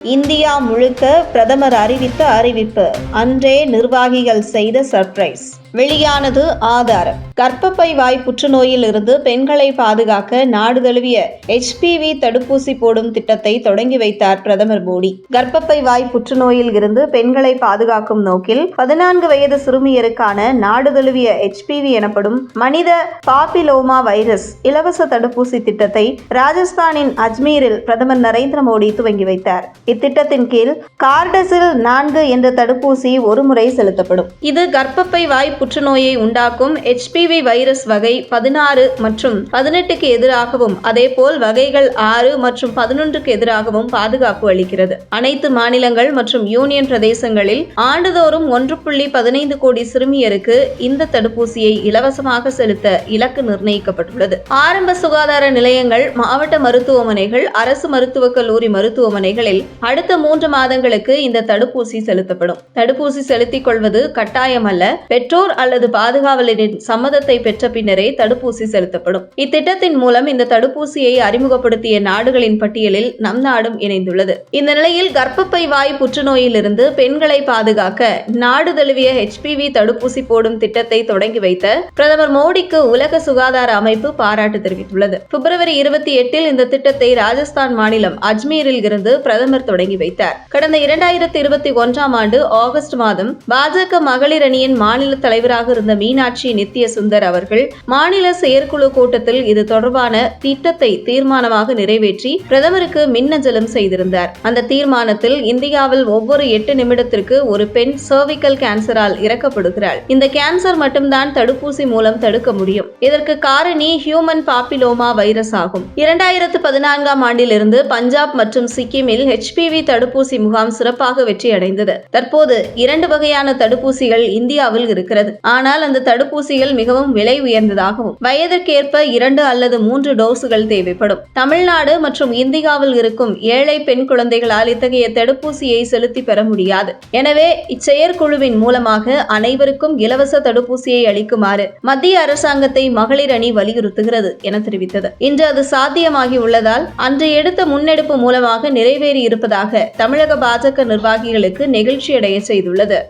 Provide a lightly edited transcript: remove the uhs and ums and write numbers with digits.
India முழுக்க பிரதமர் அறிவித்த அறிவிப்பு. அன்றே நிர்வாகிகள் செய்த சர்ப்ரைஸ். வெளியானது ஆதாரம். கர்ப்பப்பை வாய் புற்றுநோயில் இருந்து பெண்களை பாதுகாக்க நாடு தழுவிய HPV தடுப்பூசி போடும் திட்டத்தை தொடங்கி வைத்தார் பிரதமர் மோடி. கர்ப்பப்பை வாய் புற்றுநோயில் இருந்து பெண்களை பாதுகாக்கும் நோக்கில் 14 வயது சிறுமியருக்கான நாடு தழுவிய HPV எனப்படும் மனித பாப்பிலோமா வைரஸ் இலவச தடுப்பூசி திட்டத்தை ராஜஸ்தானின் அஜ்மீரில் பிரதமர் நரேந்திர மோடி துவங்கி வைத்தார். இத்திட்டத்தின் கீழ் கார்டசில் 4 என்ற தடுப்பூசி ஒருமுறை செலுத்தப்படும். இது கர்ப்பப்பை வாய் புற்றுநோயை உண்டாக்கும் HPV வைரஸ் வகை 16 மற்றும் 18க்கு எதிராகவும் அதேபோல் வகைகள் 6 மற்றும் 11க்கு எதிராகவும் பாதுகாப்பு அளிக்கிறது. அனைத்து மாநிலங்கள் மற்றும் யூனியன் பிரதேசங்களில் ஆண்டுதோறும் 1.15 கோடி சிறுமியருக்கு இந்த தடுப்பூசியை இலவசமாக செலுத்த இலக்கு நிர்ணயிக்கப்பட்டுள்ளது. ஆரம்ப சுகாதார நிலையங்கள், மாவட்ட மருத்துவமனைகள், அரசு மருத்துவக் கல்லூரி மருத்துவமனைகளில் அடுத்த 3 மாதங்களுக்கு இந்த தடுப்பூசி செலுத்தப்படும். தடுப்பூசி செலுத்திக் கொள்வது கட்டாயமல்ல. பெற்றோர் அல்லது பாதுகாவலரின் சம்மதத்தை பெற்ற பின்னரே தடுப்பூசி செலுத்தப்படும். இத்திட்டத்தின் மூலம் இந்த தடுப்பூசியை அறிமுகப்படுத்திய நாடுகளின் பட்டியலில் நம் நாடும் இணைந்துள்ளது. இந்த நிலையில் கர்ப்பப்பை வாய் புற்றுநோயிலிருந்து பெண்களை பாதுகாக்க நாடு தழுவிய HPV தடுப்பூசி போடும் திட்டத்தை தொடங்கி வைத்த பிரதமர் மோடிக்கு உலக சுகாதார அமைப்பு பாராட்டு தெரிவித்துள்ளது. பிப்ரவரி 28 இந்த திட்டத்தை ராஜஸ்தான் மாநிலம் அஜ்மீரில் இருந்து பிரதமர் தொடங்கி வைத்தார். கடந்த 2021 ஆண்டு ஆகஸ்ட் மாதம் பாஜக மகளிர் அணியின் மாநில தலைவராக இருந்த மீனாட்சி நித்ய சுந்தர் அவர்கள் மாநில செயற்குழு கூட்டத்தில் இது தொடர்பான திட்டத்தை தீர்மானமாக நிறைவேற்றி பிரதமருக்கு மின்னஞ்சலும் செய்திருந்தார். அந்த தீர்மானத்தில் இந்தியாவில் ஒவ்வொரு 8 நிமிடத்திற்கு ஒரு பெண் சர்விக்கல் கேன்சரால் இறக்கப்படுகிறாள். இந்த கேன்சர் மட்டும்தான் தடுப்பூசி மூலம் தடுக்க முடியும். இதற்கு காரணி ஹியூமன் பாப்பிலோமா வைரஸ் ஆகும். 2014 ஆண்டிலிருந்து பஞ்சாப் மற்றும் சிக்கிமில் HPV தடுப்பூசி முகாம் சிறப்பாக வெற்றியடைந்தது. தற்போது 2 வகையான தடுப்பூசிகள் இந்தியாவில் இருக்கிறது. ஆனால் அந்த தடுப்பூசிகள் மிகவும் விலை உயர்ந்ததாகவும் வயதிற்கேற்ப 2 அல்லது 3 டோஸுகள் தேவைப்படும். தமிழ்நாடு மற்றும் இந்தியாவில் இருக்கும் ஏழை பெண் குழந்தைகளால் இத்தகைய தடுப்பூசியை செலுத்தி பெற முடியாது. எனவே இச்செயற்குழுவின் மூலமாக அனைவருக்கும் இலவச தடுப்பூசியை அளிக்குமாறு மத்திய அரசாங்கத்தை மகளிர் அணி வலியுறுத்துகிறது என தெரிவித்தது. இன்று அது சாத்தியமாகி உள்ளதால் அன்று எடுத்த முன்னெடுப்பு மூலமாக நிறைவேறி இருப்பதாக தமிழக பாஜக நிர்வாகிகளுக்கு நெகிழ்ச்சியடைய செய்துள்ளது.